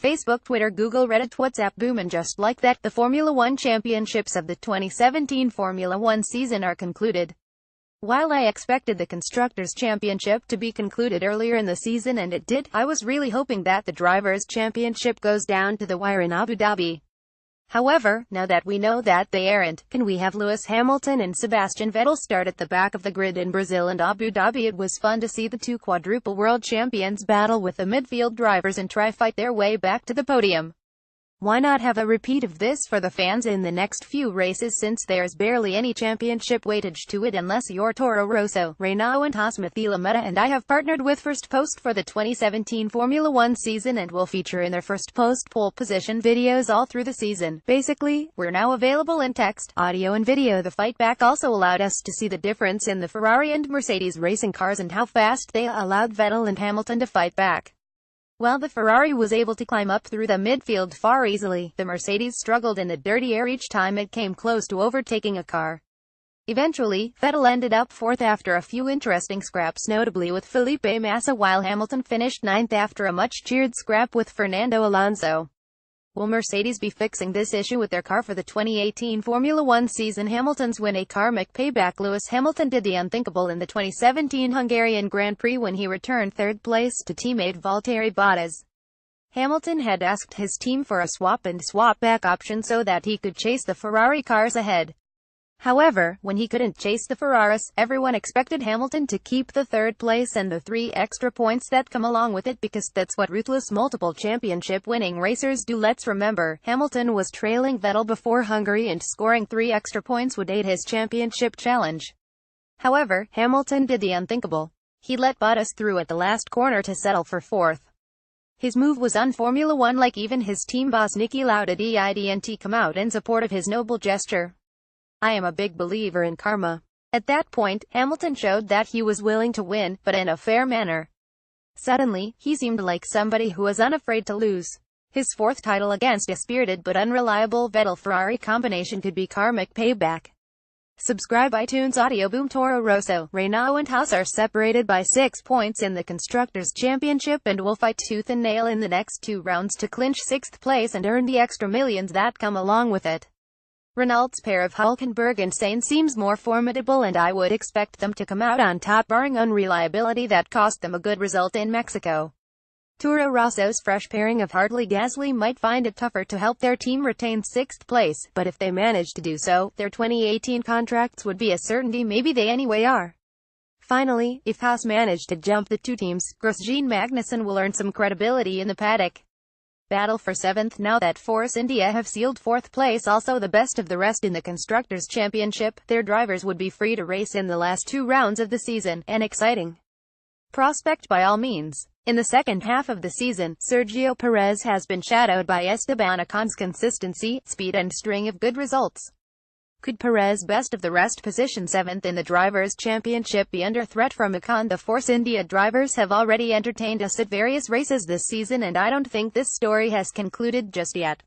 Facebook, Twitter, Google, Reddit, WhatsApp, boom, and just like that, the Formula One championships of the 2017 Formula One season are concluded. While I expected the Constructors' Championship to be concluded earlier in the season, and it did, I was really hoping that the Drivers' Championship goes down to the wire in Abu Dhabi. However, now that we know that they aren't, can we have Lewis Hamilton and Sebastian Vettel start at the back of the grid in Brazil and Abu Dhabi? It was fun to see the two quadruple world champions battle with the midfield drivers and try fight their way back to the podium. Why not have a repeat of this for the fans in the next few races, since there's barely any championship weightage to it unless you're Toro Rosso, Renault and Haas? Lametta and I have partnered with First Post for the 2017 Formula One season and will feature in their First Post pole position videos all through the season. Basically, we're now available in text, audio and video. The fight back also allowed us to see the difference in the Ferrari and Mercedes racing cars and how fast they allowed Vettel and Hamilton to fight back. While the Ferrari was able to climb up through the midfield far easily, the Mercedes struggled in the dirty air each time it came close to overtaking a car. Eventually, Vettel ended up fourth after a few interesting scraps, notably with Felipe Massa, while Hamilton finished ninth after a much-cheered scrap with Fernando Alonso. Will Mercedes be fixing this issue with their car for the 2018 Formula One season? Hamilton's win a karmic payback. Lewis Hamilton did the unthinkable in the 2017 Hungarian Grand Prix when he returned third place to teammate Valtteri Bottas. Hamilton had asked his team for a swap and swap-back option so that he could chase the Ferrari cars ahead. However, when he couldn't chase the Ferraris, everyone expected Hamilton to keep the third place and the 3 extra points that come along with it, because that's what ruthless multiple championship-winning racers do. Let's remember, Hamilton was trailing Vettel before Hungary, and scoring 3 extra points would aid his championship challenge. However, Hamilton did the unthinkable. He let Bottas through at the last corner to settle for fourth. His move was un-Formula One, like even his team boss Niki Lauda didn't come out in support of his noble gesture. I am a big believer in karma. At that point, Hamilton showed that he was willing to win, but in a fair manner. Suddenly, he seemed like somebody who was unafraid to lose. His fourth title against a spirited but unreliable Vettel-Ferrari combination could be karmic payback. Subscribe iTunes Audio Boom. Toro Rosso, Renault and Haas are separated by 6 points in the Constructors' Championship and will fight tooth and nail in the next 2 rounds to clinch 6th place and earn the extra millions that come along with it. Renault's pair of Hülkenberg and Sainz seems more formidable, and I would expect them to come out on top, barring unreliability that cost them a good result in Mexico. Toro Rosso's fresh pairing of Hartley-Gasly might find it tougher to help their team retain 6th place, but if they manage to do so, their 2018 contracts would be a certainty. Maybe they anyway are. Finally, if Haas manage to jump the 2 teams, Grosjean Magnussen will earn some credibility in the paddock. Battle for 7th now that Force India have sealed 4th place, also the best of the rest in the Constructors' Championship. Their drivers would be free to race in the last 2 rounds of the season, an exciting prospect by all means. In the second half of the season, Sergio Perez has been shadowed by Esteban Ocon's consistency, speed and string of good results. Could Perez, best of the rest, position 7th in the Drivers' Championship, be under threat from Ocon? The Force India drivers have already entertained us at various races this season, and I don't think this story has concluded just yet.